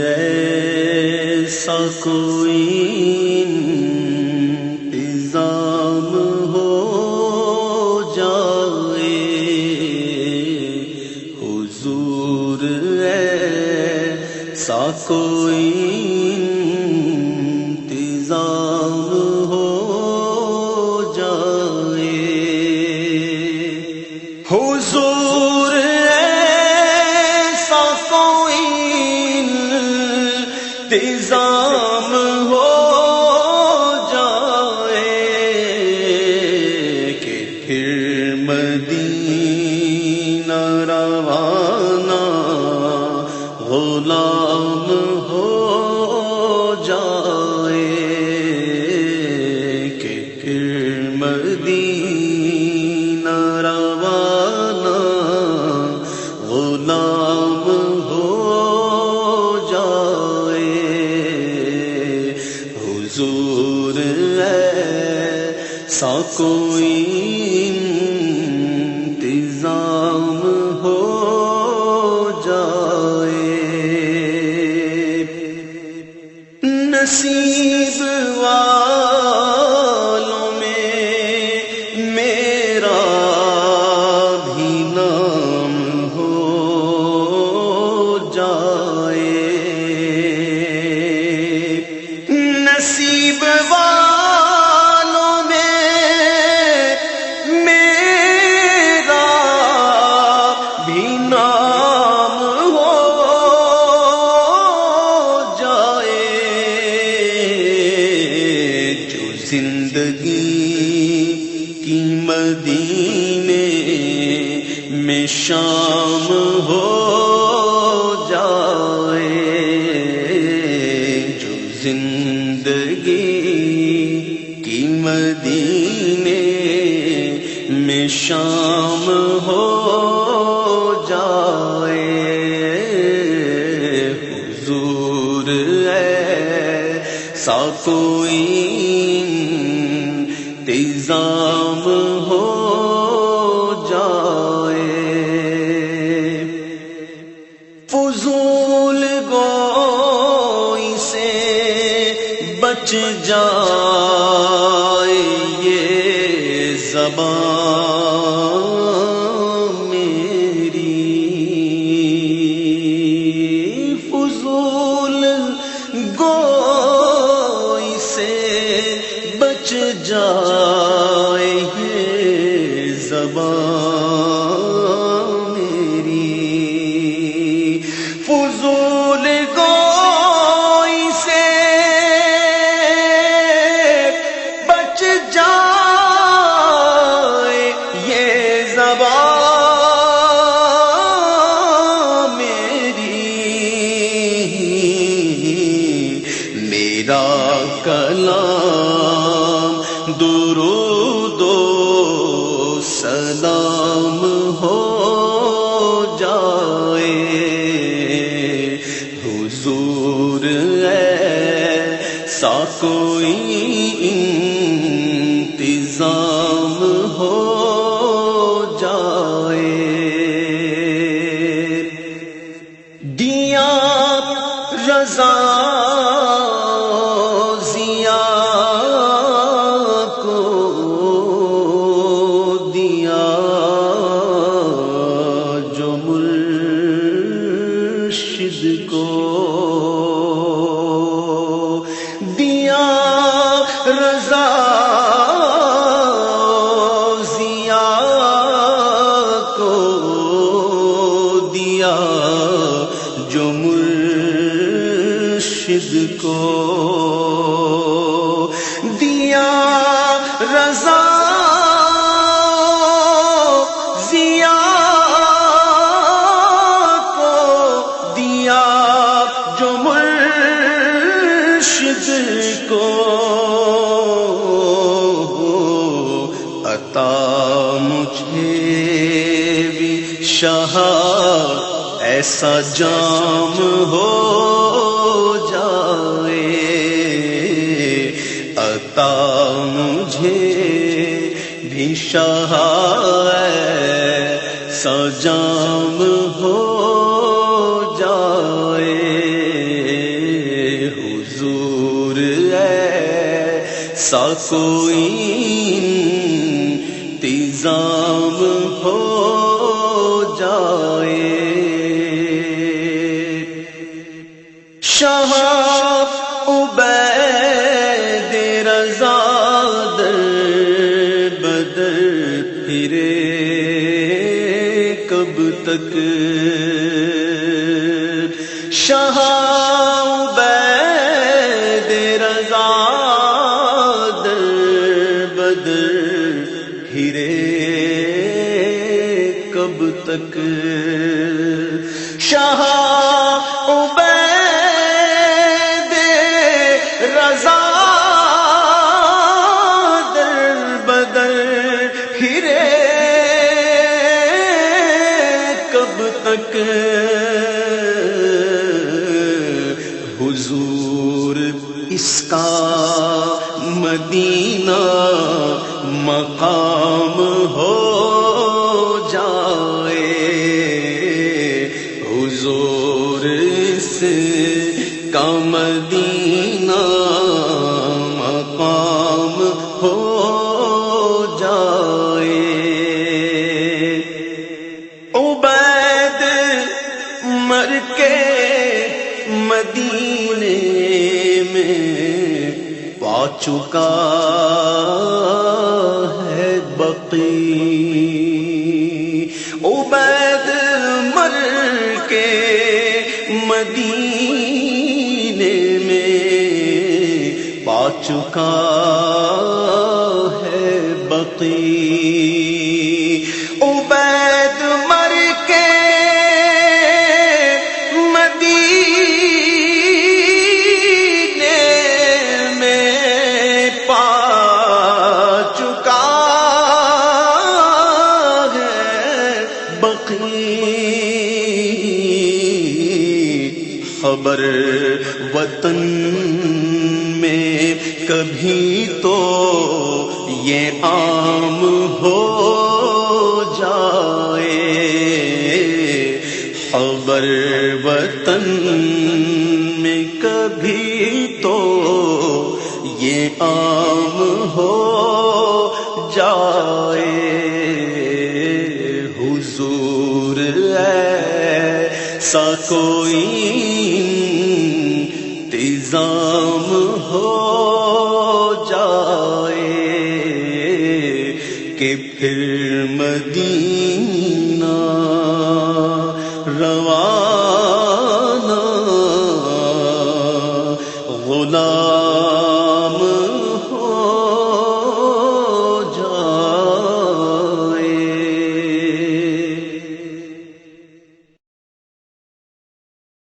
ایسا کوئی انتظام ہو جائے، حضور ایسا کوئی انتظام ہو جائے، حضور ایسا کوئی انتظام ہو جائے کہ پھر مدینہ روانہ غلام ہو جائے، کہ پھر مدینہ روانہ غلام ہو حضور ایسا کوئی انتظام ہو جائے، نصیب والوں میں میرا بھی نام ہو جائے، نصیب والوں میں میرا بھی نام ہو جائے، جو زندگی کی مدینے میں شام ہو جائے، جو زندگی کی مدینے میں شام ہو جائے، حضور ایسا کوئی انتظام ہو جائے، فضول گوئی سے بچ جائے یہ زبان میری، فضول گوئی سے بچ جائے یہ زبان میری، فضول گوئی سے بچ جائے یہ زبان میری، میرا کلام درود و سلام ہو جائے، حضور ایسا کوئی انتظام ہو جائے، دیا رضا دیا رضا ضیا کو دیا جو مرشد کو دیا، رضا ضیا کو دیا جو مرشد کو، عطا مجھے بھی شاہ ایسا جام ہو جائے، عطا مجھے بھی شاہ ایسا جام ہو جائے، ایسا کوئی انتظام ہو جائے۔ شاہ عبید رضا در بدر پھرے کب تک، شاہ عبید رضا در بدر پھرے کب تک، شاہ عبید رضا در بدر پھرے کب تک، حضور اس کا مدینہ مقام ہو جائے، حضور اس کا مدینہ مقام ہو جائے۔ عبید مر کے مدینے میں پا چکا ہے بقی، عبید مر کے مدینے میں پا چکا ہے بقی، عبید مر کے مدینے میں پا چکا ہے بقی، خبر وطن میں کبھی تو یہ عام ہو جائے، خبر وطن میں کبھی تو یہ عام ہو جائے، حضور ایسا کوئی انتظام ہو جائے کہ پھر مدینہ روانہ غلام